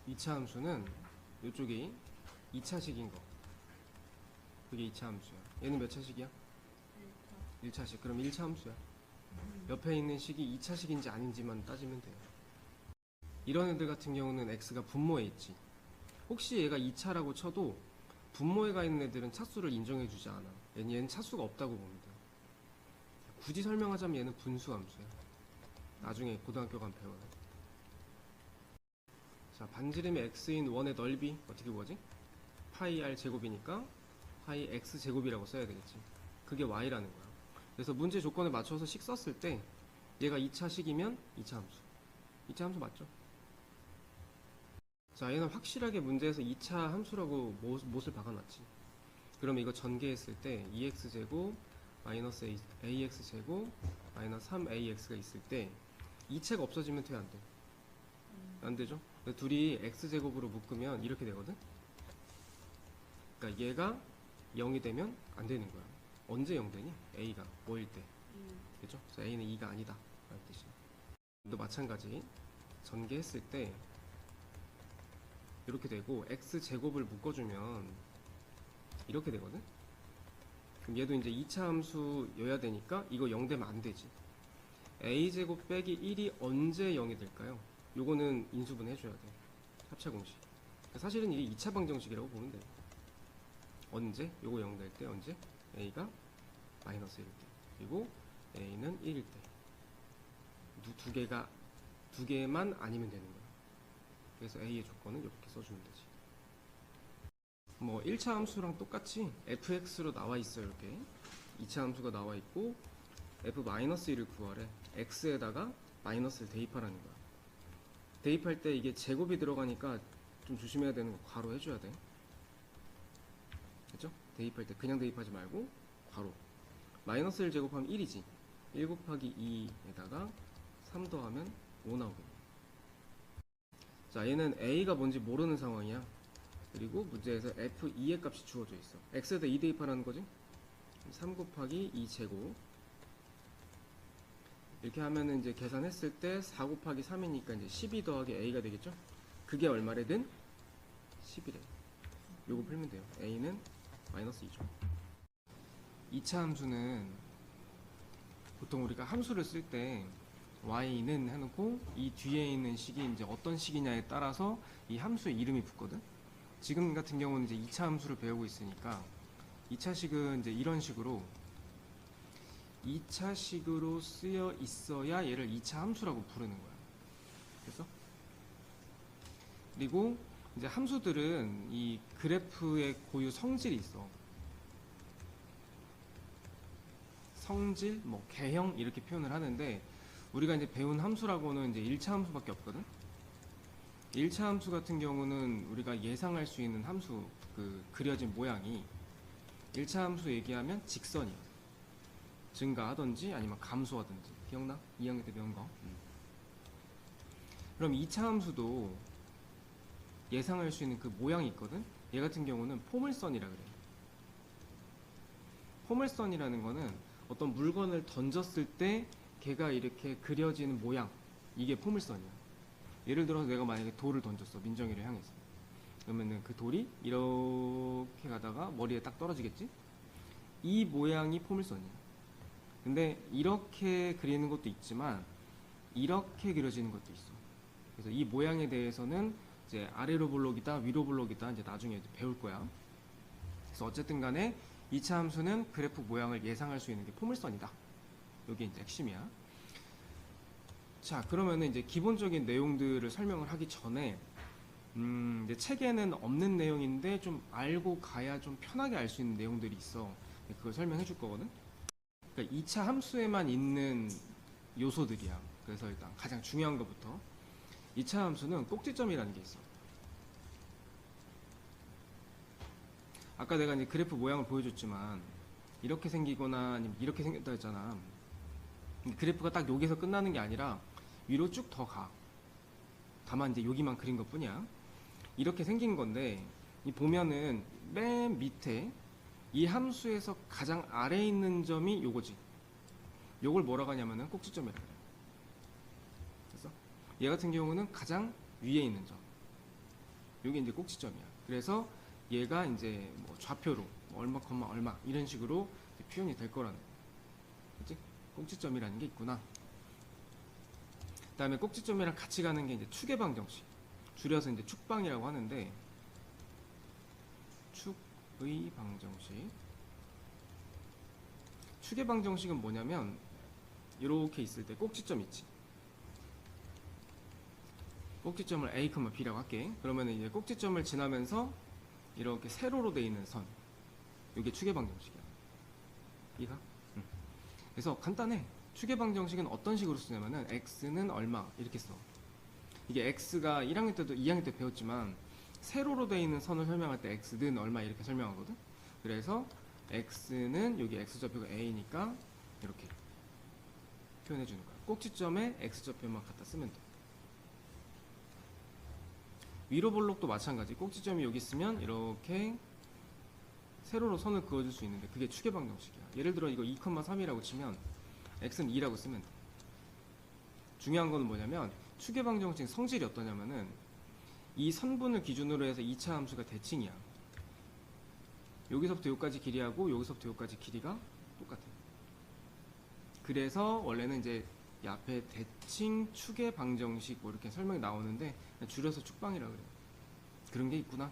2차 함수는 이쪽이 2차식인 거. 그게 2차 함수야. 얘는 몇 차식이야? 1차식. 그럼 1차 함수야. 옆에 있는 식이 2차식인지 아닌지만 따지면 돼요. 이런 애들 같은 경우는 x가 분모에 있지. 혹시 얘가 2차라고 쳐도 분모에 가 있는 애들은 차수를 인정해주지 않아. 얘는 차수가 없다고 봅니다. 굳이 설명하자면 얘는 분수 함수야. 나중에 고등학교 가면 배워요. 자, 반지름이 x인 원의 넓이 어떻게 구하지? 파이 r 제곱이니까 파이 x 제곱이라고 써야 되겠지. 그게 y라는 거야. 그래서 문제 조건에 맞춰서 식 썼을 때 얘가 2차식이면 2차 함수. 2차 함수 맞죠? 자, 얘는 확실하게 문제에서 2차 함수라고 못을 박아놨지. 그럼 이거 전개했을 때 2x제곱 마이너스 ax제곱 마이너스 3ax가 있을 때 2차가 없어지면 돼, 안 돼? 안 되죠? 둘이 x제곱으로 묶으면 이렇게 되거든? 그러니까 얘가 0이 되면 안 되는 거야. 언제 0 되니? a가 뭐일 때? 그죠? 그래서 a는 2가 아니다 라는 뜻이야. 또 마찬가지 전개했을 때 이렇게 되고 x제곱을 묶어주면 이렇게 되거든? 그럼 얘도 이제 2차 함수여야 되니까 이거 0 되면 안 되지. a제곱 빼기 1이 언제 0이 될까요? 요거는 인수분 해줘야 돼. 합차 공식. 사실은 이게 2차 방정식이라고 보면 돼. 언제? 요거 0 될 때 언제? a가 마이너스 1일 때. 그리고 a는 1일 때. 두 개만 아니면 되는 거야. 그래서 a의 조건은 이렇게 써주면 되지. 뭐 1차 함수랑 똑같이 fx로 나와 있어요. 이렇게 2차 함수가 나와 있고 f-1을 구하래. x에다가 마이너스를 대입하라는 거야. 대입할 때 이게 제곱이 들어가니까 좀 조심해야 되는 거 괄호 해줘야 돼. 그죠? 대입할 때 그냥 대입하지 말고 괄호. 마이너스 1 제곱하면 1이지. 1 곱하기 2에다가 3 더하면 5 나오겠네. 자, 얘는 a가 뭔지 모르는 상황이야. 그리고 문제에서 f2의 값이 주어져 있어. x에다 2 대입하라는 거지? 3 곱하기 2 제곱. 이렇게 하면은 이제 계산했을 때 4 곱하기 3이니까 이제 12 더하기 a가 되겠죠? 그게 얼마래든? 11에. 요거 풀면 돼요. a는 마이너스 2죠. 2차 함수는 보통 우리가 함수를 쓸 때 y는 해놓고 이 뒤에 있는 식이 이제 어떤 식이냐에 따라서 이 함수의 이름이 붙거든? 지금 같은 경우는 이제 2차 함수를 배우고 있으니까 2차 식은 이제 이런 식으로 2차 식으로 쓰여 있어야 얘를 2차 함수라고 부르는 거야. 그래서 그리고 이제 함수들은 이 그래프의 고유 성질이 있어. 성질, 뭐 개형 이렇게 표현을 하는데 우리가 이제 배운 함수라고는 이제 1차 함수밖에 없거든. 1차 함수 같은 경우는 우리가 예상할 수 있는 함수 그 그려진 모양이 1차 함수 얘기하면 직선이야. 증가하든지 아니면 감소하든지. 기억나? 2학년 때 배운 거. 그럼 2차 함수도 예상할 수 있는 그 모양이 있거든. 얘 같은 경우는 포물선이라 그래. 포물선이라는 거는 어떤 물건을 던졌을 때 걔가 이렇게 그려지는 모양, 이게 포물선이야. 예를 들어서 내가 만약에 돌을 던졌어. 민정이를 향해서. 그러면은 그 돌이 이렇게 가다가 머리에 딱 떨어지겠지? 이 모양이 포물선이야. 근데 이렇게 그리는 것도 있지만 이렇게 그려지는 것도 있어. 그래서 이 모양에 대해서는 이제 아래로 볼록이다, 위로 볼록이다 이제 나중에 이제 배울 거야. 그래서 어쨌든 간에 2차 함수는 그래프 모양을 예상할 수 있는 게 포물선이다. 이게 이제 핵심이야. 자, 그러면은 이제 기본적인 내용들을 설명을 하기 전에 이제 책에는 없는 내용인데 좀 알고 가야 좀 편하게 알 수 있는 내용들이 있어. 그걸 설명해 줄 거거든. 그러니까 2차 함수에만 있는 요소들이야. 그래서 일단 가장 중요한 것부터 2차 함수는 꼭지점이라는 게 있어. 아까 내가 이제 그래프 모양을 보여줬지만 이렇게 생기거나 아니면 이렇게 생겼다 했잖아. 그래프가 딱 여기서 끝나는 게 아니라 위로 쭉 더 가. 다만 이제 여기만 그린 것 뿐이야. 이렇게 생긴 건데 이 보면은 맨 밑에 이 함수에서 가장 아래에 있는 점이 요거지. 요걸 뭐라고 하냐면은 꼭지점이라고 해요. 그래서 얘 같은 경우는 가장 위에 있는 점. 이게 이제 꼭지점이야. 그래서 얘가 이제 뭐 좌표로 얼마 콤마 얼마 이런 식으로 표현이 될 거라는 거야. 그치? 꼭지점이라는 게 있구나. 그 다음에 꼭지점이랑 같이 가는 게 이제 축의 방정식. 줄여서 이제 축방이라고 하는데, 축의 방정식. 축의 방정식은 뭐냐면, 이렇게 있을 때 꼭지점 있지. 꼭지점을 A, B라고 할게. 그러면 이제 꼭지점을 지나면서 이렇게 세로로 되어 있는 선. 이게 축의 방정식이야. 이해가? 응. 그래서 간단해. 축의 방정식은 어떤 식으로 쓰냐면은 x는 얼마 이렇게 써. 이게 x가 1학년 때도 2학년 때 배웠지만 세로로 되어 있는 선을 설명할 때 x는 얼마 이렇게 설명하거든. 그래서 x는 여기 x좌표가 a니까 이렇게 표현해 주는 거야. 꼭지점에 x좌표만 갖다 쓰면 돼. 위로 볼록도 마찬가지. 꼭지점이 여기 있으면 이렇게 세로로 선을 그어줄 수 있는데 그게 축의 방정식이야. 예를 들어 이거 2,3이라고 치면 x는 2라고 쓰면 돼. 중요한 거는 뭐냐면 축의 방정식 성질이 어떠냐면은 이 선분을 기준으로 해서 2차 함수가 대칭이야. 여기서부터 여기까지 길이하고 여기서부터 여기까지 길이가 똑같아. 그래서 원래는 이제 이 앞에 대칭 축의 방정식 뭐 이렇게 설명이 나오는데 줄여서 축방이라고 그래요. 그런 게 있구나.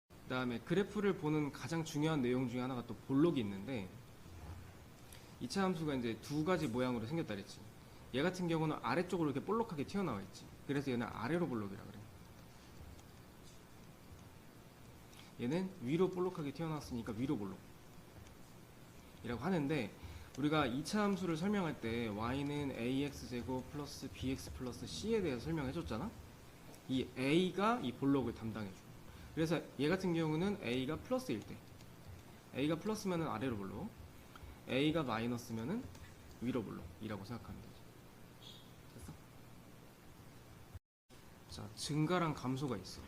그 다음에 그래프를 보는 가장 중요한 내용 중에 하나가 또 볼록이 있는데 2차 함수가 이제 두 가지 모양으로 생겼다 그랬지. 얘 같은 경우는 아래쪽으로 이렇게 볼록하게 튀어나와 있지. 그래서 얘는 아래로 볼록이라 그래. 얘는 위로 볼록하게 튀어나왔으니까 위로 볼록 이라고 하는데, 우리가 2차 함수를 설명할 때 y는 ax제곱 플러스 bx 플러스 c에 대해서 설명해 줬잖아. 이 a가 이 볼록을 담당해 줘. 그래서 얘 같은 경우는 a가 플러스일 때, a가 플러스면은 아래로 볼록, a가 마이너스면은 위로 볼록이라고 생각하면 되지. 됐어? 자, 증가랑 감소가 있어.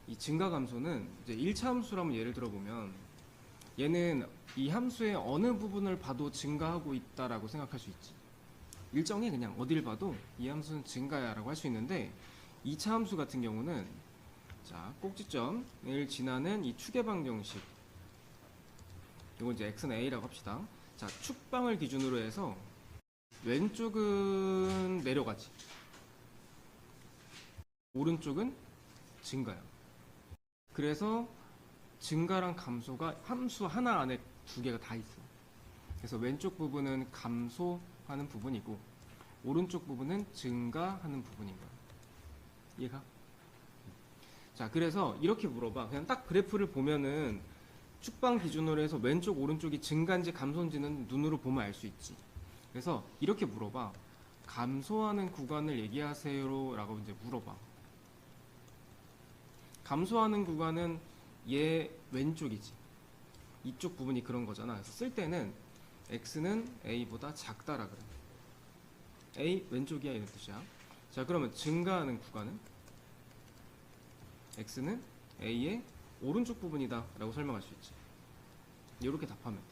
이 증가 감소는 이제 1차 함수라면 예를 들어보면 얘는 이 함수의 어느 부분을 봐도 증가하고 있다라고 생각할 수 있지. 일정히 그냥 어딜 봐도 이 함수는 증가야 라고 할 수 있는데, 2차 함수 같은 경우는 자, 꼭지점을 지나는 이 축의 방정식, 이건 이제 x는 a라고 합시다. 자, 축방을 기준으로 해서 왼쪽은 내려가지, 오른쪽은 증가야. 그래서 증가랑 감소가 함수 하나 안에 두 개가 다 있어. 그래서 왼쪽 부분은 감소하는 부분이고 오른쪽 부분은 증가하는 부분인 거야. 이해가? 자, 그래서 이렇게 물어봐. 그냥 딱 그래프를 보면은 축방 기준으로 해서 왼쪽 오른쪽이 증가인지 감소인지는 눈으로 보면 알 수 있지. 그래서 이렇게 물어봐. 감소하는 구간을 얘기하세요 라고 이제 물어봐. 감소하는 구간은 얘 왼쪽이지. 이쪽 부분이 그런 거잖아. 그래서 쓸 때는 x는 a보다 작다라 그래. a 왼쪽이야 이런 뜻이야. 자, 그러면 증가하는 구간은 x는 a의 오른쪽 부분이다 라고 설명할 수 있지. 이렇게 답하면 돼.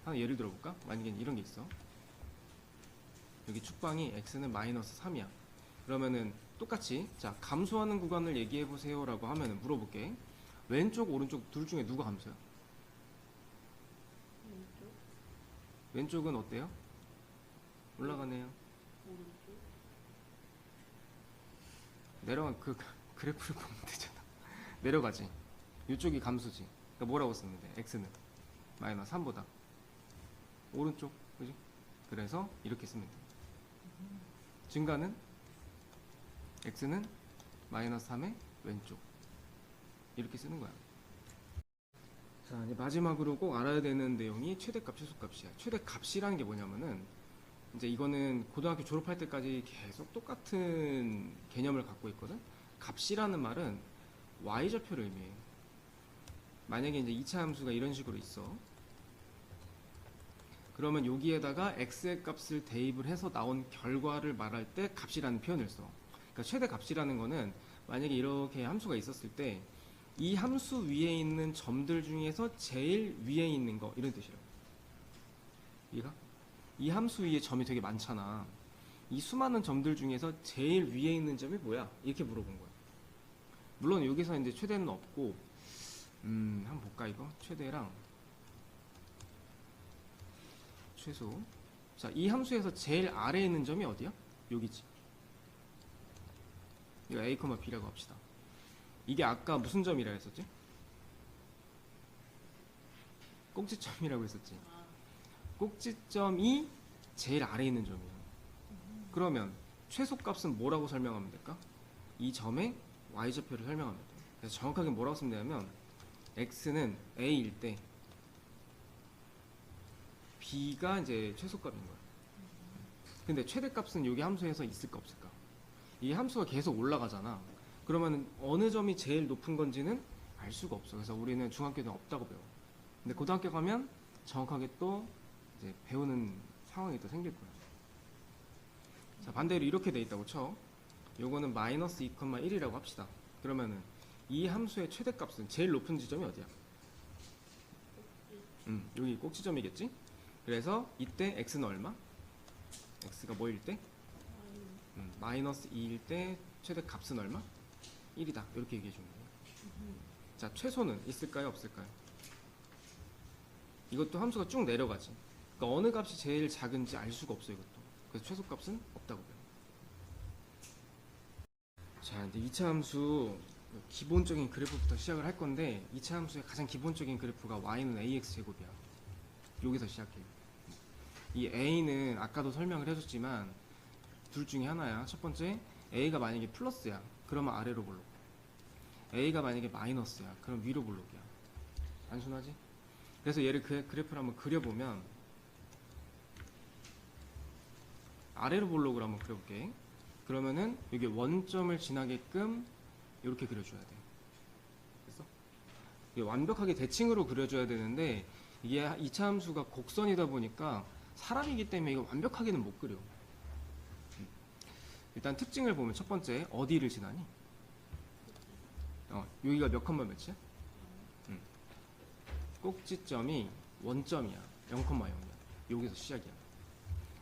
하나 예를 들어볼까? 만약에 이런 게 있어. 여기 축방이 x는 마이너스 3이야. 그러면은 똑같이 자, 감소하는 구간을 얘기해 보세요 라고 하면은 물어볼게. 왼쪽 오른쪽 둘 중에 누가 감소야? 왼쪽은 어때요? 올라가네요. 내려간 그 그래프를 보면 되잖아. 내려가지. 이쪽이 감소지. 그러니까 뭐라고 쓰면 돼? x는 마이너스 3보다 오른쪽, 그지? 그래서 이렇게 쓰면 돼. 증가는 x는 마이너스 3의 왼쪽, 이렇게 쓰는 거야. 자, 이제 마지막으로 꼭 알아야 되는 내용이 최대값, 최소값이야. 최대값이라는 게 뭐냐면은 이제 이거는 고등학교 졸업할 때까지 계속 똑같은 개념을 갖고 있거든. 값이라는 말은 y좌표를 의미해. 만약에 이제 2차 함수가 이런 식으로 있어. 그러면 여기에다가 x의 값을 대입을 해서 나온 결과를 말할 때 값이라는 표현을 써. 그러니까 최대값이라는 거는 만약에 이렇게 함수가 있었을 때 이 함수 위에 있는 점들 중에서 제일 위에 있는 거, 이런 뜻이라고. 이해가? 이 함수 위에 점이 되게 많잖아. 이 수많은 점들 중에서 제일 위에 있는 점이 뭐야? 이렇게 물어본 거야. 물론 여기서 이제 최대는 없고, 한번 볼까 이거? 최대랑 최소. 자, 이 함수에서 제일 아래에 있는 점이 어디야? 여기지. 이거 a, b라고 합시다. 이게 아까 무슨 점이라 했었지? 꼭지점이라고 했었지. 꼭지점이 제일 아래에 있는 점이에요. 그러면 최소값은 뭐라고 설명하면 될까? 이 점의 y좌표를 설명하면 돼요. 그래서 정확하게 뭐라고 쓰면 되냐면 x는 a일 때 b가 이제 최소값인 거야. 근데 최대값은 여기 함수에서 있을까 없을까? 이 함수가 계속 올라가잖아. 그러면 어느 점이 제일 높은 건지는 알 수가 없어. 그래서 우리는 중학교 때는 없다고 배워. 근데 고등학교 가면 정확하게 또 이제 배우는 상황이 또 생길 거야. 자, 반대로 이렇게 돼 있다고 쳐. 요거는 마이너스 2,1이라고 합시다. 그러면은 이 함수의 최대값은 제일 높은 지점이 어디야? 여기 꼭지점이겠지? 그래서 이때 x는 얼마? x가 뭐일 때? 마이너스 2일 때 최대값은 얼마? 1이다. 이렇게 얘기해 주는 거예요. 자, 최소는 있을까요? 없을까요? 이것도 함수가 쭉 내려가지. 그러니까 어느 값이 제일 작은지 알 수가 없어요. 이것도. 그래서 최소값은 없다고 봐요. 자, 이제 2차 함수 기본적인 그래프부터 시작을 할 건데 2차 함수의 가장 기본적인 그래프가 y는 ax 제곱이야. 여기서 시작해요. 이 a는 아까도 설명을 해줬지만 둘 중에 하나야. 첫 번째, a가 만약에 플러스야. 그러면 아래로 볼록. a가 만약에 마이너스야. 그럼 위로 볼록이야. 단순하지? 그래서 얘를 그래프를 한번 그려보면 아래로 볼록을 한번 그려볼게. 그러면은 여기 원점을 지나게끔 이렇게 그려줘야 돼. 됐어? 이게 완벽하게 대칭으로 그려줘야 되는데 이게 2차 함수가 곡선이다 보니까 사람이기 때문에 이거 완벽하게는 못 그려. 일단 특징을 보면 첫 번째, 어디를 지나니? 여기가 몇 컴마 몇이야? 꼭지점이 원점이야. 0,0이야. 여기서 시작이야.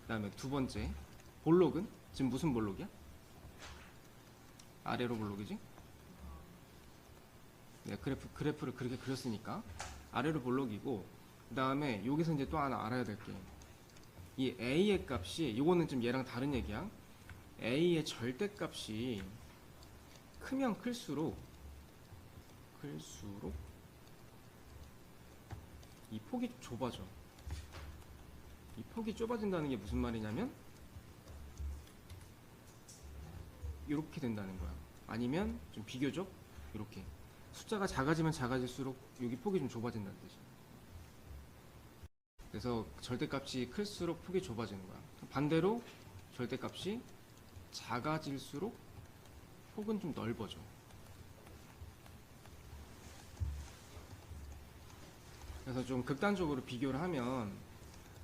그 다음에 두 번째, 볼록은? 지금 무슨 볼록이야? 아래로 볼록이지? 네, 그래프를 그렇게 그렸으니까 아래로 볼록이고, 그 다음에 여기서 이제 또 하나 알아야 될 게, 이 a의 값이, 이거는 좀 얘랑 다른 얘기야. a의 절대값이 크면 클수록 이 폭이 좁아져. 이 폭이 좁아진다는 게 무슨 말이냐면 이렇게 된다는 거야. 아니면 좀 비교적 이렇게 숫자가 작아지면 작아질수록 여기 폭이 좀 좁아진다는 뜻이야. 그래서 절대값이 클수록 폭이 좁아지는 거야. 반대로 절대값이 작아질수록 폭은 좀 넓어져. 그래서 좀 극단적으로 비교를 하면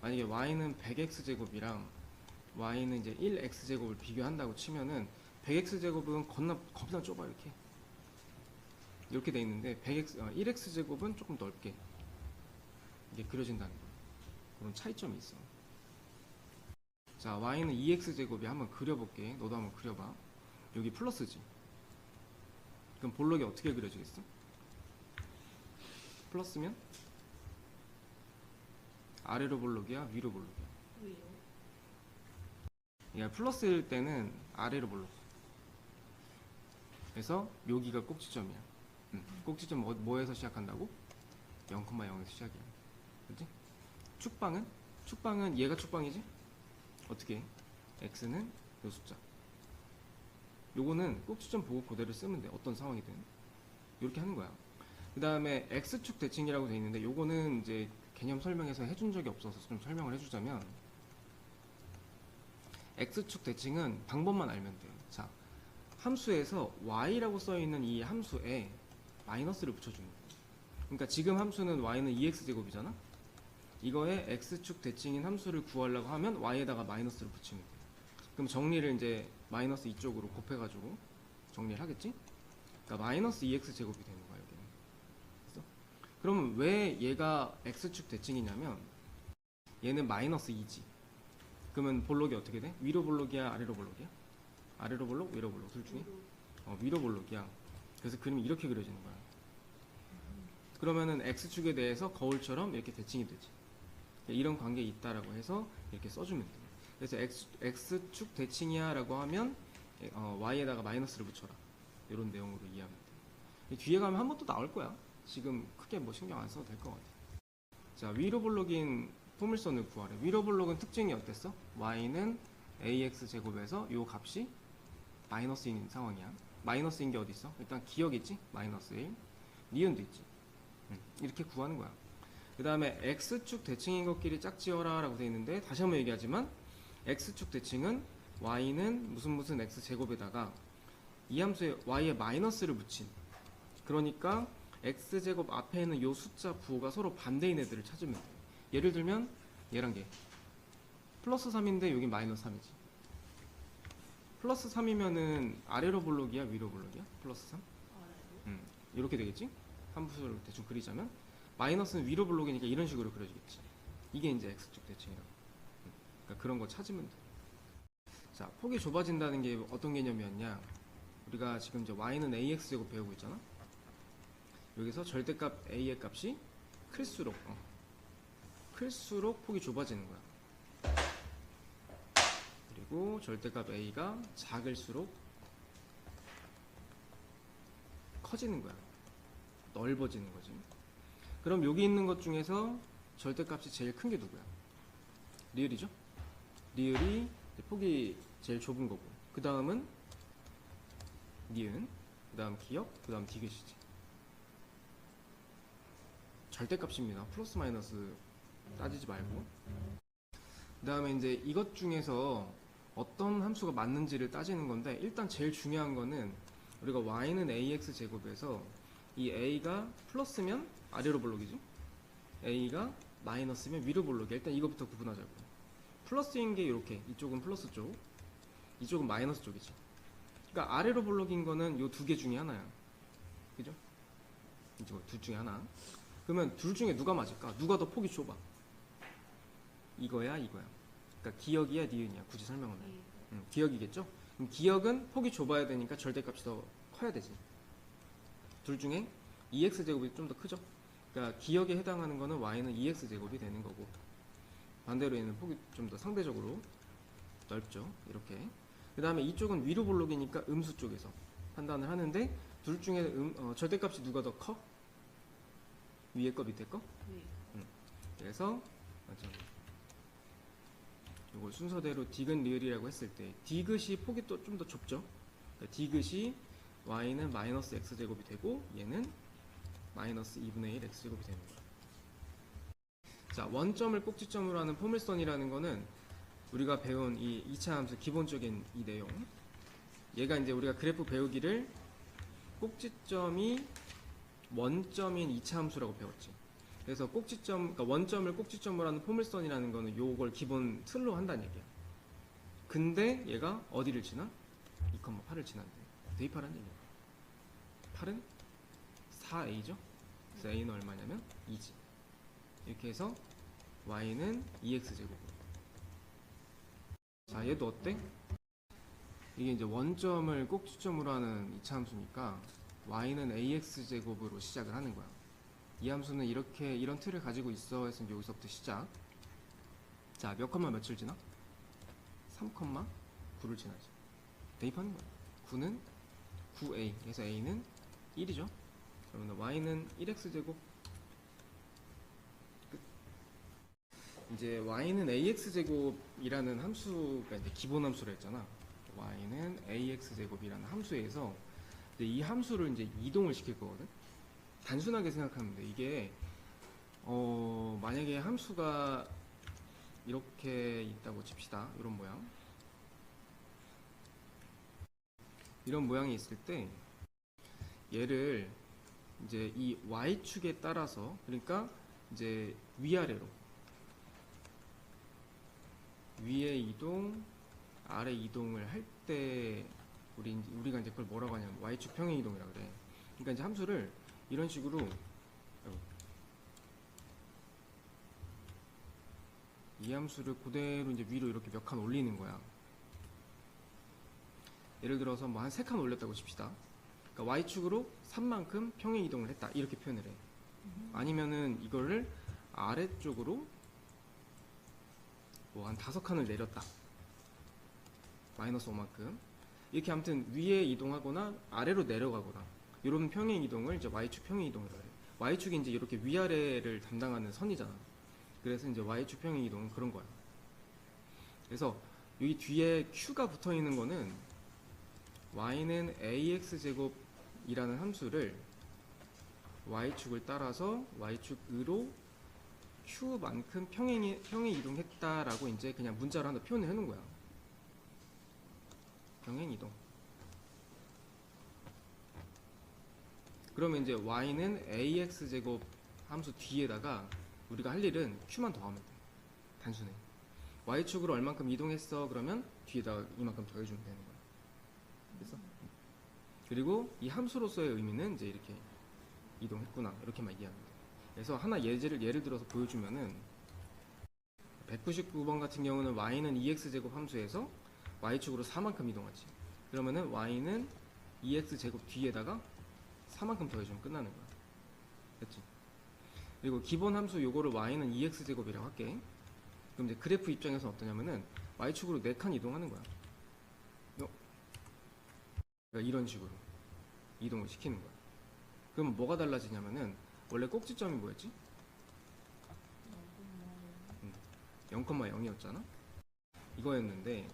만약에 y는 100x제곱이랑 y는 이제 1x제곱을 비교한다고 치면은 100x제곱은 겁나 좁아. 이렇게 돼 있는데 1x제곱은 조금 넓게 이게 그려진다는 거야. 그런 차이점이 있어. 자, y는 2x제곱이 한번 그려볼게. 너도 한번 그려봐. 여기 플러스지. 그럼 볼록이 어떻게 그려지겠어? 플러스면 아래로 볼록이야? 위로 볼록이야? 위로. 야, 플러스일 때는 아래로 볼록. 그래서 여기가 꼭지점이야. 꼭지점 뭐에서 시작한다고? 0,0에서 시작이야. 그치? 축방은 얘가 축방이지? 어떻게 해? x는 요 숫자. 요거는 꼭지점 보고 그대로 쓰면 돼. 어떤 상황이든. 이렇게 하는 거야. 그 다음에 x축 대칭이라고 돼 있는데 요거는 이제 개념 설명에서 해준 적이 없어서 좀 설명을 해주자면 x축 대칭은 방법만 알면 돼요. 자, 함수에서 y라고 써있는 이 함수에 마이너스를 붙여주는 거예요. 그러니까 지금 함수는 y는 2x제곱이잖아? 이거에 x축 대칭인 함수를 구하려고 하면 y에다가 마이너스를 붙이면 돼요. 그럼 정리를 이제 마이너스 이쪽으로 곱해가지고 정리를 하겠지? 그러니까 마이너스 2x제곱이 되는 거야, 여기는. 그래서 그러면 왜 얘가 x축 대칭이냐면 얘는 마이너스 2지. 그럼 그러면 볼록이 어떻게 돼? 위로 볼록이야, 아래로 볼록이야? 아래로 볼록, 위로 볼록 둘 중에? 위로 볼록이야. 그래서 그림이 이렇게 그려지는 거야. 그러면은 x축에 대해서 거울처럼 이렇게 대칭이 되지. 이런 관계가 있다라고 해서 이렇게 써주면 돼. 그래서 x축 대칭이야 라고 하면 y에다가 마이너스를 붙여라. 이런 내용으로 이해하면 돼. 뒤에 가면 한 번 또 나올 거야. 지금 크게 뭐 신경 안 써도 될 것 같아. 자, 위로 볼록인 포물선을 구하래. 위로 볼록은 특징이 어땠어? y는 ax 제곱에서 요 값이 마이너스인 상황이야. 마이너스인 게 어디 있어? 일단 기억 있지? 마이너스 1. 니은도 있지. 이렇게 구하는 거야. 그 다음에 x축 대칭인 것끼리 짝지어라 라고 되어 있는데, 다시 한번 얘기하지만 x축 대칭은 y는 무슨 x 제곱에다가 이 함수에 y에 마이너스를 붙인, 그러니까 x제곱 앞에 있는 요 숫자 부호가 서로 반대인 애들을 찾으면 돼. 예를 들면 얘랑 얘 플러스 3인데 여기 마이너스 3이지. 플러스 3이면은 아래로 볼록이야, 위로 볼록이야? 플러스 3? 이렇게 되겠지? 함수를 대충 그리자면 마이너스는 위로 볼록이니까 이런 식으로 그려지겠지. 이게 이제 x축 대칭이라고. 그러니까 그런 거 찾으면 돼. 자, 폭이 좁아진다는 게 어떤 개념이었냐? 우리가 지금 이제 y는 ax 제곱 배우고 있잖아. 여기서 절대값 a의 값이 클수록 폭이 좁아지는 거야. 그리고 절대값 a가 작을수록 커지는 거야. 넓어지는 거지. 그럼 여기 있는 것 중에서 절대값이 제일 큰 게 누구야? 리을이죠? 리을이 폭이 제일 좁은 거고, 그 다음은 니은, 그 다음 기억, 그 다음 디귿이지. 절대값입니다. 플러스 마이너스 따지지 말고. 그 다음에 이제 이것 중에서 어떤 함수가 맞는지를 따지는 건데, 일단 제일 중요한 거는 우리가 y는 ax 제곱에서 이 a가 플러스면 아래로 볼록이지, a가 마이너스면 위로 볼록이야. 일단 이거부터 구분하자고. 플러스인 게 이렇게, 이쪽은 플러스 쪽, 이쪽은 마이너스 쪽이지. 그러니까 아래로 볼록인 거는 요 두 개 중에 하나야. 그죠? 이거 둘 중에 하나. 그러면 둘 중에 누가 맞을까? 누가 더 폭이 좁아? 이거야, 이거야. 그러니까 기억이야, 니은이야. 굳이 설명은 해. 기억이겠죠? 그럼 기억은 폭이 좁아야 되니까 절대값이 더 커야 되지. 둘 중에 2x제곱이 좀 더 크죠? 그러니까 기억에 해당하는 거는 y는 2x제곱이 되는 거고, 반대로 얘는 폭이 좀 더 상대적으로 넓죠. 이렇게. 그 다음에 이쪽은 위로 볼록이니까 음수 쪽에서 판단을 하는데, 둘 중에 절대값이 누가 더 커? 위에 거, 밑에 거? 그래서 이걸 순서대로 디귿 리을이라고 했을 때 디귿이 폭이 또 좀 더 좁죠. 그러니까 디귿이 y는 마이너스 x제곱이 되고 얘는 마이너스 2분의 1 x제곱이 되는 거야. 자, 원점을 꼭지점으로 하는 포물선이라는 거는 우리가 배운 이 2차 함수 기본적인 이 내용, 얘가 이제 우리가 그래프 배우기를 꼭지점이 원점인 2차 함수라고 배웠지. 그래서 꼭지점, 그러니까 원점을 꼭지점으로 하는 포물선이라는 거는 요걸 기본 틀로 한다는 얘기야. 근데 얘가 어디를 지나? 2,8을 지난대. 대입하라는 얘기야. 8은 4a죠? 그래서 a는 얼마냐면 2지. 이렇게 해서 y는 2x제곱. 자, 얘도 어때? 이게 이제 원점을 꼭지점으로 하는 2차 함수니까 y는 ax제곱으로 시작을 하는 거야. 이 함수는 이렇게 이런 틀을 가지고 있어 해서 여기서부터 시작. 자, 몇 컴마 며칠 지나? 3,9를 지나지. 대입하는 거야. 9는 9a. 그래서 a는 1이죠. 그러면 y는 1x제곱. 끝. 이제 y는 ax제곱이라는 함수가 이제 기본 함수라 했잖아. y는 ax제곱이라는 함수에서 이제 이 함수를 이제 이동을 시킬 거거든. 단순하게 생각하면 돼. 이게 만약에 함수가 이렇게 있다고 칩시다. 이런 모양. 이런 모양이 있을 때 얘를 이제 이 y축에 따라서, 그러니까 이제 위아래로, 위에 이동, 아래 이동을 할 때 우리가 이제 그걸 뭐라고 하냐면 y축 평행 이동이라고 그래. 그러니까 이제 함수를 이런 식으로 이 함수를 그대로 이제 위로 이렇게 몇 칸 올리는 거야. 예를 들어서 뭐 한 3칸 올렸다고 칩시다. 그러니까 y축으로 3만큼 평행 이동을 했다 이렇게 표현을 해. 아니면은 이거를 아래쪽으로 뭐 한 5칸을 내렸다, 마이너스 5만큼 이렇게 아무튼 위에 이동하거나 아래로 내려가거나 이런 평행 이동을 이제 y축 평행 이동이라고 해. y축이 이제 이렇게 위아래를 담당하는 선이잖아. 그래서 이제 y축 평행 이동은 그런 거야. 그래서 여기 뒤에 q가 붙어 있는 거는 y는 ax제곱이라는 함수를 y축을 따라서 y축으로 q만큼 평행 이동했다라고 이제 그냥 문자로 하나 표현을 해놓은 거야. 평행 이동. 그러면 이제 y는 ax제곱 함수 뒤에다가 우리가 할 일은 q만 더하면 돼. 단순해. y축으로 얼만큼 이동했어 그러면 뒤에다가 이만큼 더해주면 되는 거야. 그래서 그리고 이 함수로서의 의미는 이제 이렇게 이동했구나 이렇게만 이해하면 돼. 그래서 하나 예를 들어서 보여주면은 199번 같은 경우는 y는 2x제곱 함수에서 y축으로 4만큼 이동하지. 그러면은 y는 2x제곱 뒤에다가 4만큼 더해주면 끝나는 거야. 됐지? 그리고 기본 함수 요거를 y는 2x제곱이라고 할게. 그럼 이제 그래프 입장에서 어떠냐면은 y축으로 4칸 이동하는 거야. 그러니까 이런 식으로 이동을 시키는 거야. 그러면 뭐가 달라지냐면은 원래 꼭지점이 뭐였지? 0,0이었잖아? 이거였는데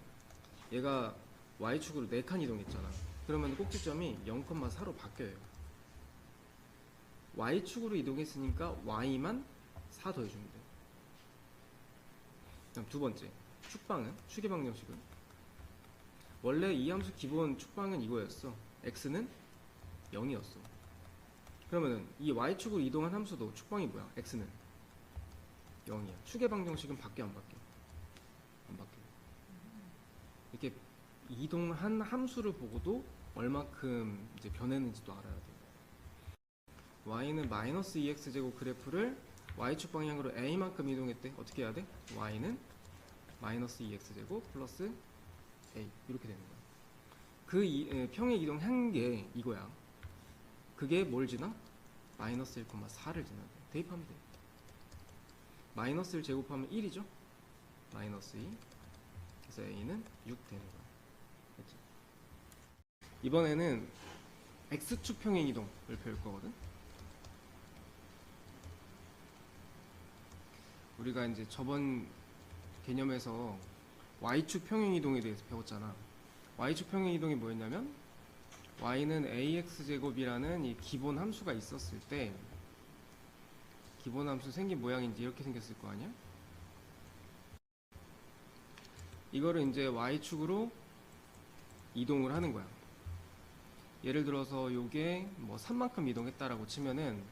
얘가 y축으로 4칸 이동했잖아. 그러면 꼭지점이 0,4로 바뀌어요. y축으로 이동했으니까 y만 4 더해주면 돼. 그다음 두 번째, 축의 방정식은 원래 이 함수 기본 축방은 이거였어. x는 0이었어. 그러면은 이 y축으로 이동한 함수도 축방이 뭐야? x는 0이야. 축의 방정식은 바뀌어 안 바뀌어? 안 바뀌어. 이렇게 이동한 함수를 보고도 얼마큼 이제 변했는지도 알아야 돼. y는 마이너스 2x제곱 그래프를 y축 방향으로 a만큼 이동했대. 어떻게 해야 돼? y는 마이너스 2x제곱 플러스 a 이렇게 되는 거야. 그 평행 이동한 게 이거야. 그게 뭘 지나? 마이너스 1,4를 지나. 대입하면 돼. 마이너스를 제곱하면 1이죠? 마이너스 2. 그래서 a는 6 되는 거야. 그치? 이번에는 x축 평행 이동을 배울 거거든. 우리가 이제 저번 개념에서 y축 평행 이동에 대해서 배웠잖아. y축 평행 이동이 뭐였냐면 y는 ax제곱이라는 이 기본 함수가 있었을 때 기본 함수 생긴 모양인지 이렇게 생겼을 거 아니야? 이거를 이제 y축으로 이동을 하는 거야. 예를 들어서 요게 뭐 3만큼 이동했다라고 치면은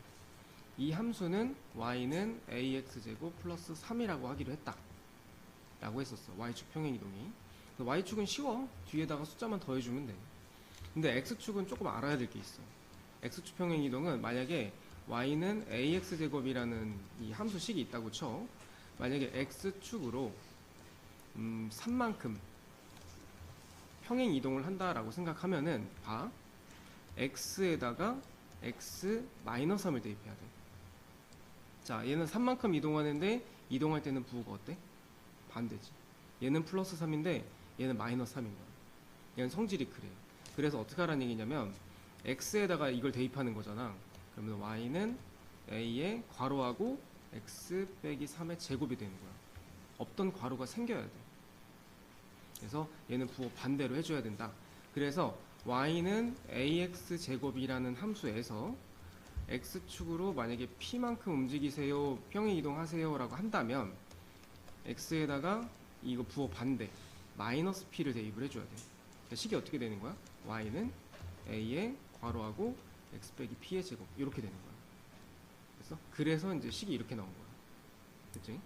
이 함수는 y는 ax제곱 플러스 3이라고 하기로 했다 라고 했었어. y축 평행 이동이. y축은 쉬워. 뒤에다가 숫자만 더해주면 돼. 근데 x축은 조금 알아야 될 게 있어. x축 평행 이동은 만약에 y는 ax제곱이라는 이 함수식이 있다고 쳐. 만약에 x축으로 3만큼 평행 이동을 한다라고 생각하면은 봐. x에다가 x 마이너스 3을 대입해야 돼. 자, 얘는 3만큼 이동하는데 이동할 때는 부호가 어때? 반대지. 얘는 플러스 3인데 얘는 마이너스 3인 거야. 얘는 성질이 그래. 그래서 어떻게 하라는 얘기냐면 x에다가 이걸 대입하는 거잖아. 그러면 y는 a의 괄호하고 x 빼기 3의 제곱이 되는 거야. 없던 괄호가 생겨야 돼. 그래서 얘는 부호 반대로 해줘야 된다. 그래서 y는 ax 제곱이라는 함수에서 x축으로 만약에 p만큼 움직이세요, 평행 이동하세요 라고 한다면 x에다가 이거 부호 반대 마이너스 p를 대입을 해줘야 돼. 그러니까 식이 어떻게 되는 거야? y는 a의 괄호하고 x 빼기 p의 제곱 이렇게 되는 거야. 그래서 이제 식이 이렇게 나온 거야. 그치?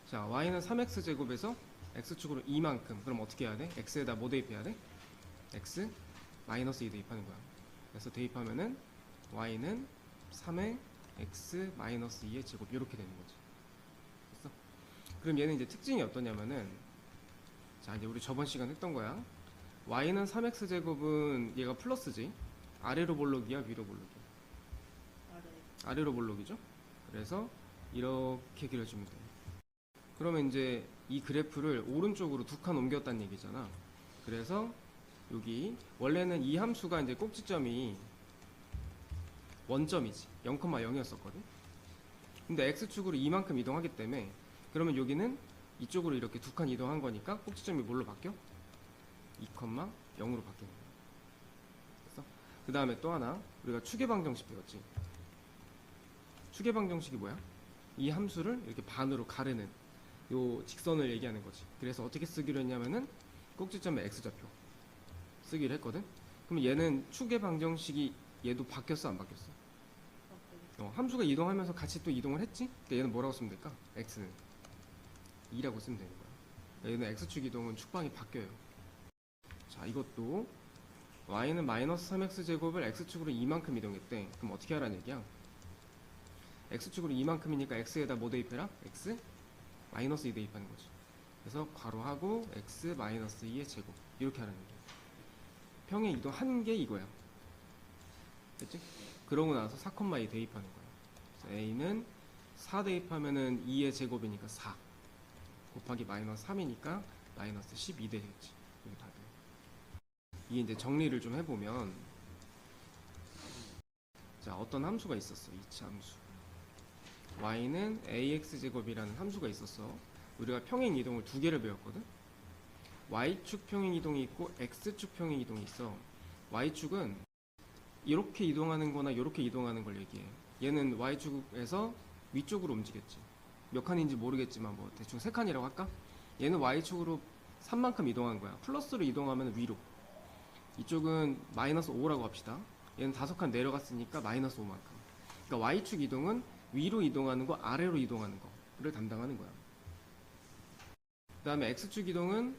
자, y는 3x 제곱에서 x축으로 2만큼. 그럼 어떻게 해야 돼? x에다 뭐 대입해야 돼? x 마이너스 2 대입하는 거야. 그래서 대입하면은 y는 3의 x 마이너스 2의 제곱 이렇게 되는 거지. 됐어? 그럼 얘는 이제 특징이 어떠냐면은, 자 이제 우리 저번 시간 했던 거야. y는 3x제곱은 얘가 플러스지. 아래로 볼록이야, 위로 볼록이야? 아래로 볼록이죠. 그래서 이렇게 그려주면 돼. 그러면 이제 이 그래프를 오른쪽으로 두 칸 옮겼다는 얘기잖아. 그래서 여기 원래는 이 함수가 이제 꼭지점이 원점이지. 0,0이었었거든. 근데 x축으로 이만큼 이동하기 때문에, 그러면 여기는 이쪽으로 이렇게 두 칸 이동한 거니까 꼭지점이 뭘로 바뀌어? 2,0으로 바뀌는 거야. 그래서 그 다음에 또 하나, 우리가 추계방정식 배웠지. 추계방정식이 뭐야? 이 함수를 이렇게 반으로 가르는 요 직선을 얘기하는 거지. 그래서 어떻게 쓰기로 했냐면은 꼭지점에 x좌표 쓰기로 했거든. 그럼 얘는 추계방정식이 얘도 바뀌었어, 안 바뀌었어? 함수가 이동하면서 같이 또 이동을 했지? 그러니까 얘는 뭐라고 쓰면 될까? x는 2라고 쓰면 되는 거야. 얘는 x축 이동은 축방이 바뀌어요. 자, 이것도 y는 마이너스 3x제곱을 x축으로 이만큼 이동했대. 그럼 어떻게 하라는 얘기야? x축으로 이만큼이니까 x에다 뭐 대입해라? x 마이너스 2 대입하는 거지. 그래서 괄호하고 x 마이너스 2의 제곱 이렇게 하라는 얘기야. 평행 이동 한 게 이거야. 됐지? 그러고 나서 4,2 대입하는 거야. 그래서 a는 4 대입하면은 2의 제곱이니까 4 곱하기 마이너스 3이니까 마이너스 12 되겠지. 이게 다 돼. 이게 이제 정리를 좀 해보면, 자 어떤 함수가 있었어. 이차 함수 y는 ax제곱이라는 함수가 있었어. 우리가 평행 이동을 두 개를 배웠거든. y축 평행 이동이 있고 x축 평행 이동이 있어. y축은 이렇게 이동하는 거나 이렇게 이동하는 걸 얘기해. 얘는 y축에서 위쪽으로 움직였지. 몇 칸인지 모르겠지만 뭐 대충 3칸이라고 할까? 얘는 y축으로 3만큼 이동한 거야. 플러스로 이동하면 위로. 이쪽은 마이너스 5라고 합시다. 얘는 5칸 내려갔으니까 마이너스 5만큼. 그러니까 y축 이동은 위로 이동하는 거, 아래로 이동하는 거를 담당하는 거야. 그 다음에 x축 이동은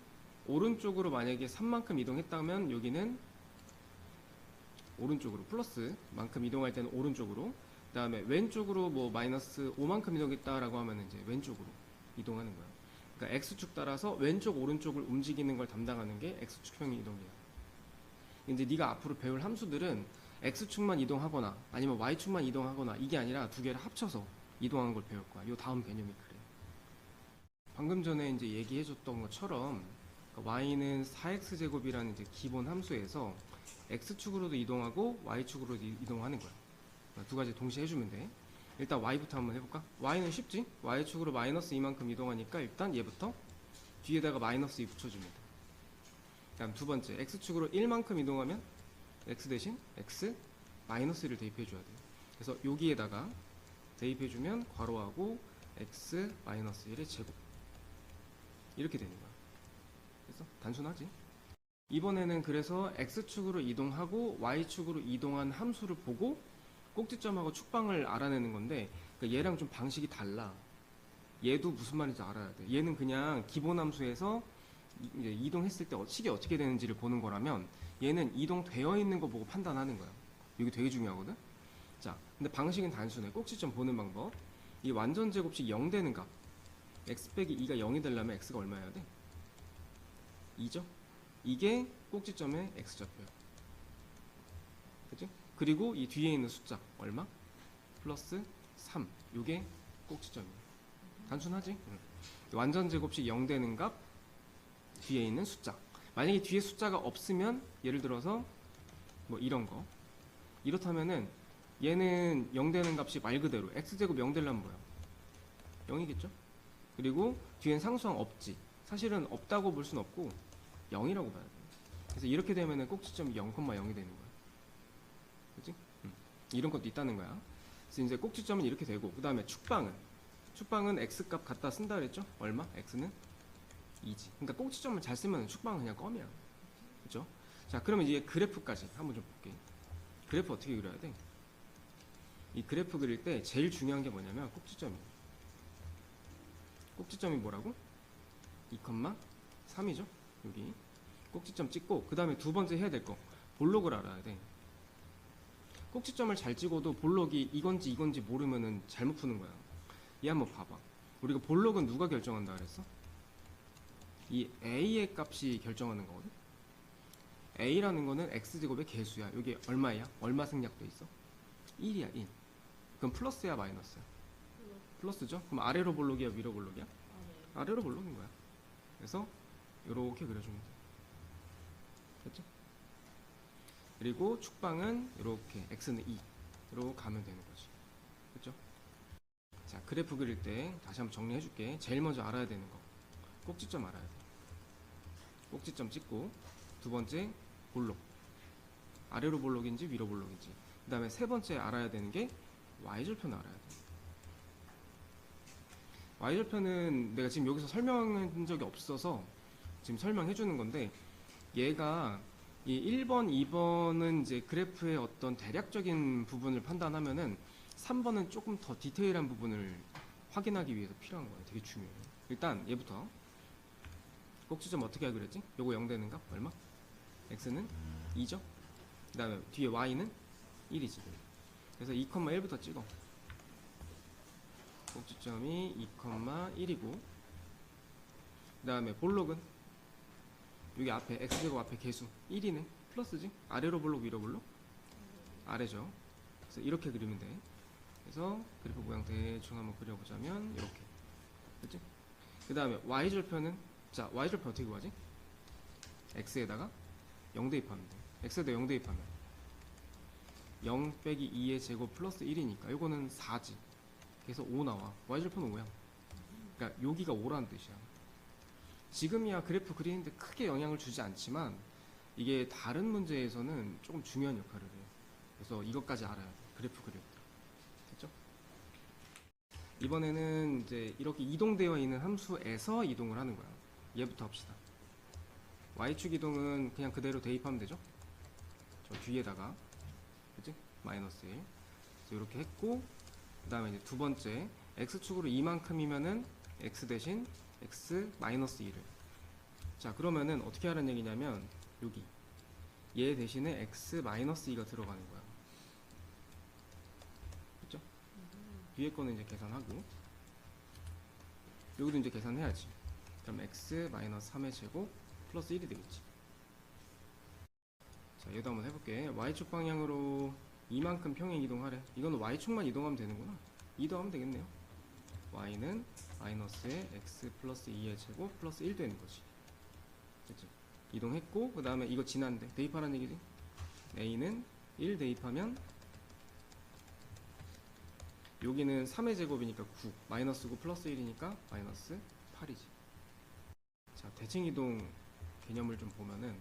오른쪽으로 만약에 3만큼 이동했다면 여기는 오른쪽으로 플러스 만큼 이동할 때는 오른쪽으로, 그 다음에 왼쪽으로 뭐 마이너스 5만큼 이동했다라고 하면 이제 왼쪽으로 이동하는 거야. 그러니까 x축 따라서 왼쪽 오른쪽을 움직이는 걸 담당하는 게 x축형 이동이야. 이제 네가 앞으로 배울 함수들은 x축만 이동하거나 아니면 y축만 이동하거나 이게 아니라 두 개를 합쳐서 이동하는 걸 배울 거야. 요 다음 개념이 그래. 방금 전에 이제 얘기해줬던 것처럼 y는 4x제곱이라는 이제 기본 함수에서 x축으로도 이동하고 y축으로도 이동하는 거야. 두 가지 동시에 해주면 돼. 일단 y부터 한번 해볼까? y는 쉽지? y축으로 마이너스 2만큼 이동하니까 일단 얘부터 뒤에다가 마이너스 2 붙여주면 돼. 다음 두 번째, x축으로 1만큼 이동하면 x 대신 x 마이너스 1을 대입해줘야 돼. 그래서 여기에다가 대입해주면 괄호하고 x 마이너스 1의 제곱 이렇게 되는 거야. 그래서 단순하지? 이번에는 그래서 x축으로 이동하고 y축으로 이동한 함수를 보고 꼭지점하고 축방을 알아내는 건데, 그러니까 얘랑 좀 방식이 달라. 얘도 무슨 말인지 알아야 돼. 얘는 그냥 기본 함수에서 이제 이동했을 때 식이 어떻게 되는지를 보는 거라면, 얘는 이동되어 있는 거 보고 판단하는 거야. 이게 되게 중요하거든. 자, 근데 방식은 단순해. 꼭지점 보는 방법. 이 완전 제곱식 0 되는 값, x 빼기 2가 0이 되려면 x가 얼마여야 돼? 2죠? 이게 꼭지점의 x좌표야. 그치? 그리고 이 뒤에 있는 숫자 얼마? 플러스 3. 요게 꼭지점이야. 단순하지? 응. 완전 제곱식 0 되는 값, 뒤에 있는 숫자. 만약에 뒤에 숫자가 없으면, 예를 들어서 뭐 이런 거, 이렇다면은 얘는 0 되는 값이 말 그대로 x제곱 0 되려면 뭐야? 0이겠죠? 그리고 뒤엔 상수항 없지. 사실은 없다고 볼 순 없고 0이라고 봐야 돼. 그래서 이렇게 되면은 꼭지점이 0,0이 되는 거야. 그치? 이런 것도 있다는 거야. 그래서 이제 꼭지점은 이렇게 되고, 그 다음에 축방은 x값 갖다 쓴다 그랬죠? 얼마? x는 2지. 그러니까 꼭지점을 잘 쓰면 축방은 그냥 껌이야. 그죠? 자, 그러면 이제 그래프까지 한번 좀 볼게. 그래프 어떻게 그려야 돼? 이 그래프 그릴 때 제일 중요한 게 뭐냐면 꼭지점이야. 꼭지점이 뭐라고? 2,3이죠? 여기 꼭지점 찍고, 그 다음에 두 번째 해야 될 거, 볼록을 알아야 돼. 꼭지점을 잘 찍어도 볼록이 이건지 모르면은 잘못 푸는 거야. 얘 한번 봐봐. 우리가 볼록은 누가 결정한다 그랬어? 이 a의 값이 결정하는 거거든. a라는 거는 x제곱의 개수야. 여기 얼마야? 얼마 생략돼 있어? 1이야 1. 그럼 플러스야 마이너스야? 플러스죠? 그럼 아래로 볼록이야 위로 볼록이야? 아래로 볼록인 거야. 그래서 이렇게 그려주면 돼. 됐죠? 그리고 축방은 이렇게 x는 2로 가면 되는 거지. 됐죠? 자, 그래프 그릴 때 다시 한번 정리해 줄게. 제일 먼저 알아야 되는 거 꼭지점 알아야 돼. 꼭지점 찍고, 두 번째 볼록, 아래로 볼록인지 위로 볼록인지, 그 다음에 세 번째 알아야 되는 게 y절편 알아야 돼. y절편은 내가 지금 여기서 설명한 적이 없어서 지금 설명해 주는 건데, 얘가 이 1번, 2번은 이제 그래프의 어떤 대략적인 부분을 판단하면은 3번은 조금 더 디테일한 부분을 확인하기 위해서 필요한 거예요. 되게 중요해요. 일단 얘부터 꼭지점 어떻게 하기로 했지? 요거 0 되는 값 얼마? x는 2죠? 그 다음에 뒤에 y는 1이지. 그래서 2,1부터 찍어. 꼭지점이 2,1이고, 그 다음에 볼록은 여기 앞에 x제곱 앞에 개수 1이네. 플러스지? 아래로 볼록 위로 볼록? 아래죠. 그래서 이렇게 그리면 돼. 그래서 그래프 모양 대충 한번 그려보자면 이렇게. 그치? 그 다음에 y절편은, 자, y절편 어떻게 구하지? x에다가 0 대입하면 돼. x에다 0 대입하면 0 빼기 2의 제곱 플러스 1이니까 이거는 4지. 그래서 5 나와. y절편 5야. 그러니까 여기가 5라는 뜻이야. 지금이야 그래프 그리는데 크게 영향을 주지 않지만 이게 다른 문제에서는 조금 중요한 역할을 해요. 그래서 이것까지 알아야 돼. 그래프 그릴 때. 됐죠? 이번에는 이제 이렇게 이동되어 있는 함수에서 이동을 하는 거야. 얘부터 합시다. y축 이동은 그냥 그대로 대입하면 되죠? 저 뒤에다가, 그치? 마이너스 1. 그래서 이렇게 했고, 그 다음에 이제 두 번째, x축으로 이만큼이면은 x 대신 x 마이너스 1을. 자, 그러면은 어떻게 하라는 얘기냐면, 여기. 얘 대신에 x 마이너스 2가 들어가는 거야. 그쵸? 뒤에 거는 이제 계산하고, 여기도 이제 계산해야지. 그럼 x 마이너스 3의 제곱 플러스 1이 되겠지. 자, 얘도 한번 해볼게. y축 방향으로 이만큼 평행 이동하래. 이거는 y축만 이동하면 되는구나. 이동하면 되겠네요. y는 마이너스에 x 플러스 2의 제곱 플러스 1 되는 거지. 됐지? 이동했고, 그 다음에 이거 지난데 대입하라는 얘기지. a는 1 대입하면 여기는 3의 제곱이니까 9, 마이너스 9 플러스 1이니까 마이너스 8이지. 자, 대칭이동 개념을 좀 보면은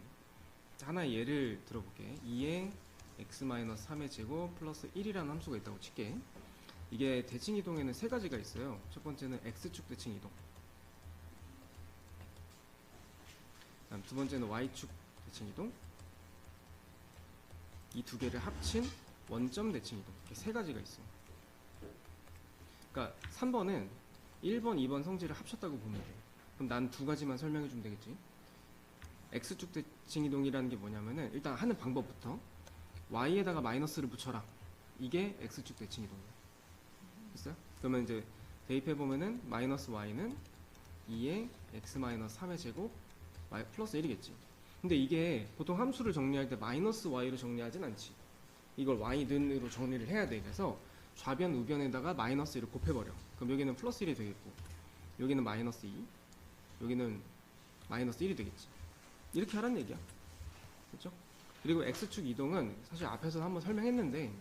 하나의 예를 들어볼게. 2에 x-3의 제곱 플러스 1이라는 함수가 있다고 칠게. 이게 대칭이동에는 세 가지가 있어요. 첫 번째는 x축 대칭이동, 다음 두 번째는 y축 대칭이동, 이 두 개를 합친 원점 대칭이동. 이렇게 세 가지가 있어요. 그러니까 3번은 1번, 2번 성질을 합쳤다고 보면 돼. 그럼 난 두 가지만 설명해 주면 되겠지. x축 대칭이동이라는 게 뭐냐면은 일단 하는 방법부터 y에다가 마이너스를 붙여라. 이게 x축 대칭이동이야. 됐어요? 그러면 이제 대입해 보면은 마이너스 y는 2에 x 마이너스 3의 제곱 플러스 1이겠지. 근데 이게 보통 함수를 정리할 때 마이너스 y로 정리하진 않지. 이걸 y는으로 정리를 해야 돼. 그래서 좌변 우변에다가 마이너스 1을 곱해버려. 그럼 여기는 플러스 1이 되겠고, 여기는 마이너스 2, 여기는 마이너스 1이 되겠지. 이렇게 하란 얘기야. 그렇죠? 그리고 x축 이동은 사실 앞에서 한번 설명했는데,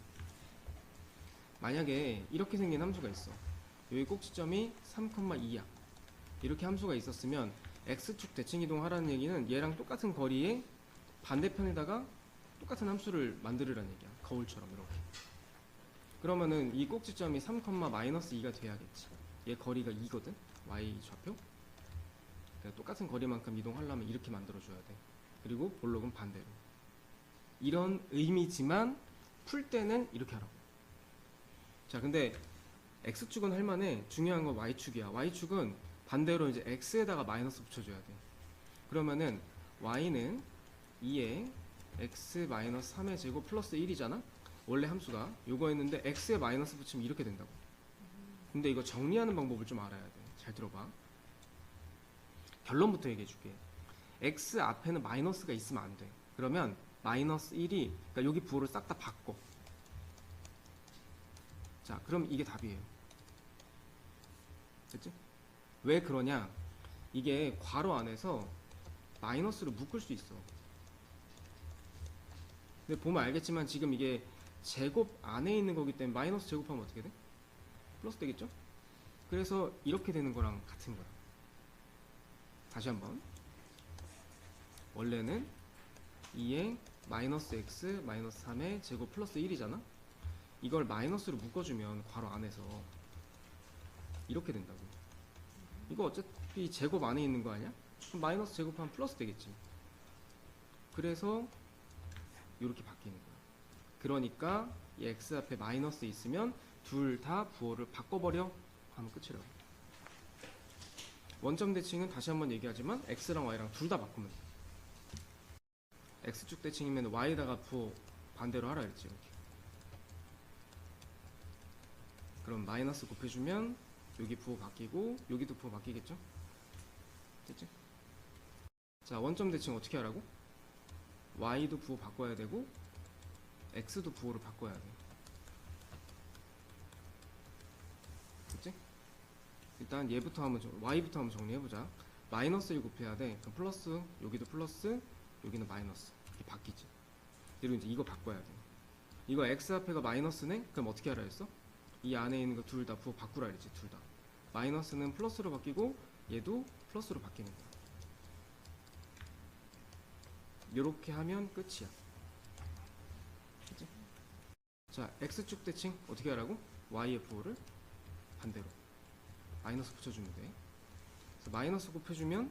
만약에 이렇게 생긴 함수가 있어. 여기 꼭지점이 3,2야. 이렇게 함수가 있었으면 x축 대칭 이동 하라는 얘기는 얘랑 똑같은 거리에 반대편에다가 똑같은 함수를 만들으라는 얘기야. 거울처럼 이렇게. 그러면은 이 꼭지점이 3,-2가 돼야겠지. 얘 거리가 2거든. y 좌표. 그러니까 똑같은 거리만큼 이동하려면 이렇게 만들어줘야 돼. 그리고 볼록은 반대로. 이런 의미지만 풀 때는 이렇게 하라고. 자, 근데 x축은 할만해. 중요한 건 y축이야. y축은 반대로 이제 x에다가 마이너스 붙여줘야 돼. 그러면은 y는 2에 x 마이너스 3의 제곱 플러스 1이잖아. 원래 함수가 요거였는데 x에 마이너스 붙이면 이렇게 된다고. 근데 이거 정리하는 방법을 좀 알아야 돼. 잘 들어봐. 결론부터 얘기해 줄게. x 앞에는 마이너스가 있으면 안 돼. 그러면 마이너스 1이, 그러니까 여기 부호를 싹 다 바꿔. 자, 그럼 이게 답이에요. 됐지? 왜 그러냐? 이게 괄호 안에서 마이너스를 묶을 수 있어. 근데 보면 알겠지만 지금 이게 제곱 안에 있는 거기 때문에 마이너스 제곱하면 어떻게 돼? 플러스 되겠죠? 그래서 이렇게 되는 거랑 같은 거야. 다시 한번. 원래는 2의 마이너스 x 마이너스 3의 제곱 플러스 1이잖아? 이걸 마이너스로 묶어주면 괄호 안에서 이렇게 된다고. 이거 어차피 제곱 안에 있는 거 아니야? 그럼 마이너스 제곱하면 플러스 되겠지. 그래서 이렇게 바뀌는 거야. 그러니까 이 x 앞에 마이너스 있으면 둘 다 부호를 바꿔버려 하면 끝이라고. 원점 대칭은 다시 한번 얘기하지만 x랑 y랑 둘 다 바꾸면 돼. x축 대칭이면 y에다가 부호 반대로 하라 했지. 이렇게. 그럼 마이너스 곱해주면 여기 부호 바뀌고 여기도 부호 바뀌겠죠? 됐지? 자, 원점 대칭 어떻게 하라고? y도 부호 바꿔야 되고 x도 부호를 바꿔야 돼. 됐지? 일단 얘부터 한번 y부터 한번 정리해보자. 마이너스 1 곱해야 돼. 그럼 플러스, 여기도 플러스, 여기는 마이너스. 이렇게 바뀌지. 그리고 이제 이거 바꿔야 돼. 이거 x 앞에가 마이너스네? 그럼 어떻게 하라 했어? 이 안에 있는 거 둘 다 부호 바꾸라 했지. 둘 다. 마이너스는 플러스로 바뀌고 얘도 플러스로 바뀌는 거야. 이렇게 하면 끝이야. 그치? 자, x축 대칭 어떻게 하라고? y의 부호를 반대로 마이너스 붙여주면 돼. 그래서 마이너스 곱해주면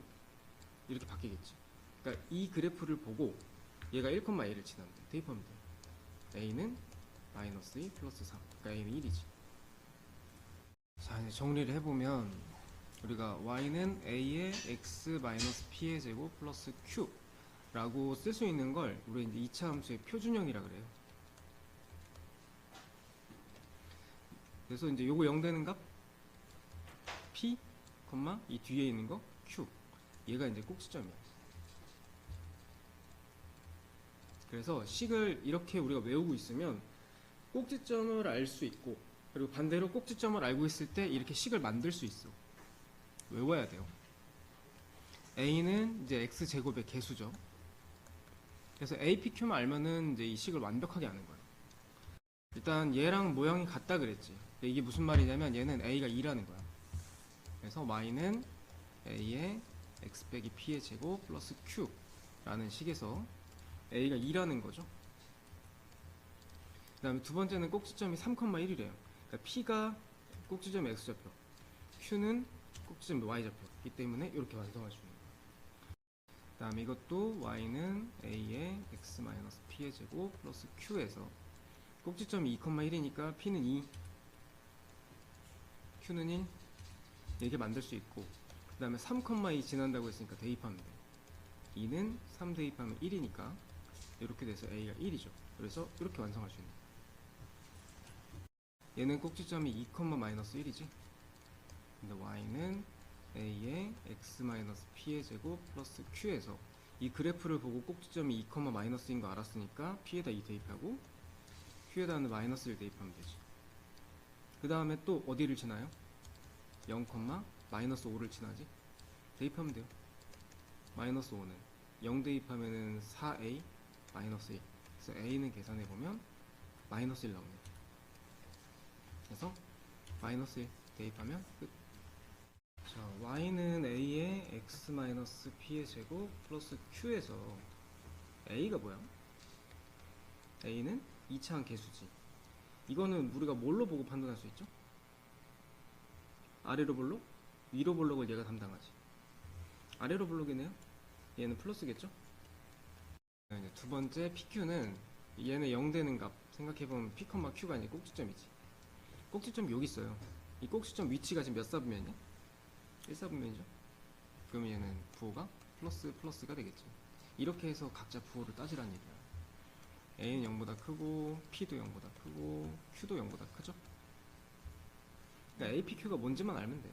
이렇게 바뀌겠지. 그러니까 이 그래프를 보고 얘가 1,1을 지나면 돼. 대입하면 돼. a는 마이너스 2 플러스 3. 그러니까 a는 1이지. 자, 이제 정리를 해보면 우리가 y는 a의 x 마이너스 p의 제곱 플러스 q 라고 쓸 수 있는 걸 우리 이제 2차 함수의 표준형이라 그래요. 그래서 이제 요거 0 되는 값 p, 이 뒤에 있는 거 q. 얘가 이제 꼭지점이야. 그래서 식을 이렇게 우리가 외우고 있으면 꼭지점을 알 수 있고, 그리고 반대로 꼭지점을 알고 있을 때 이렇게 식을 만들 수 있어. 외워야 돼요. a는 이제 x 제곱의 개수죠. 그래서 APQ만 알면은 이제 이 식을 완벽하게 아는 거예요. 일단 얘랑 모양이 같다 그랬지. 이게 무슨 말이냐면 얘는 a가 2라는 거야. 그래서 y는 a의 x 빼기 p의 제곱 플러스 q라는 식에서 a가 2라는 거죠. 그 다음에 두 번째는 꼭지점이 3,1이래요. 그러니까 p가 꼭지점의 x좌표, q는 꼭지점의 y좌표이기 때문에 이렇게 완성할 수 있는 거예요. 그 다음에 이것도 y는 a의 x-p의 제곱 플러스 q에서 꼭지점이 2,1이니까 p는 2, q는 1 이렇게 만들 수 있고, 그 다음에 3,2 지난다고 했으니까 대입하면 돼. 2는 3 대입하면 1이니까 이렇게 돼서 a가 1이죠. 그래서 이렇게 완성할 수 있는 거예요. 얘는 꼭지점이 2,-1이지. 근데 y는 a의 x-p의 제곱 플러스 q에서 이 그래프를 보고 꼭지점이 2,-인 거 알았으니까 p에다 2 대입하고 q에다는 마이너스 1 대입하면 되지. 그 다음에 또 어디를 치나요? 0,-5를 치나지? 대입하면 돼요. 마이너스 5는 0 대입하면은 4a 마이너스 1. 그래서 a는 계산해보면 마이너스 1 나옵니다. 그래서 마이너스 1 대입하면 끝. 자, y는 a의 x-p의 제곱 플러스 q에서 a가 뭐야? a는 2차항 개수지. 이거는 우리가 뭘로 보고 판단할 수 있죠? 아래로 볼록, 위로 볼록을 얘가 담당하지. 아래로 볼록이네요. 얘는 플러스겠죠? 이제 두 번째 pq는 얘는 0 되는 값 생각해보면 p, q가 아니라 꼭지점이지. 꼭지점 여기 있어요. 이 꼭지점 위치가 지금 몇 사분면이야? 1사분면이죠. 그럼 얘는 부호가 플러스가 되겠지. 이렇게 해서 각자 부호를 따지라는 얘기야. a는 0보다 크고 p도 0보다 크고 q도 0보다 크죠. 그러니까 APQ가 뭔지만 알면 돼.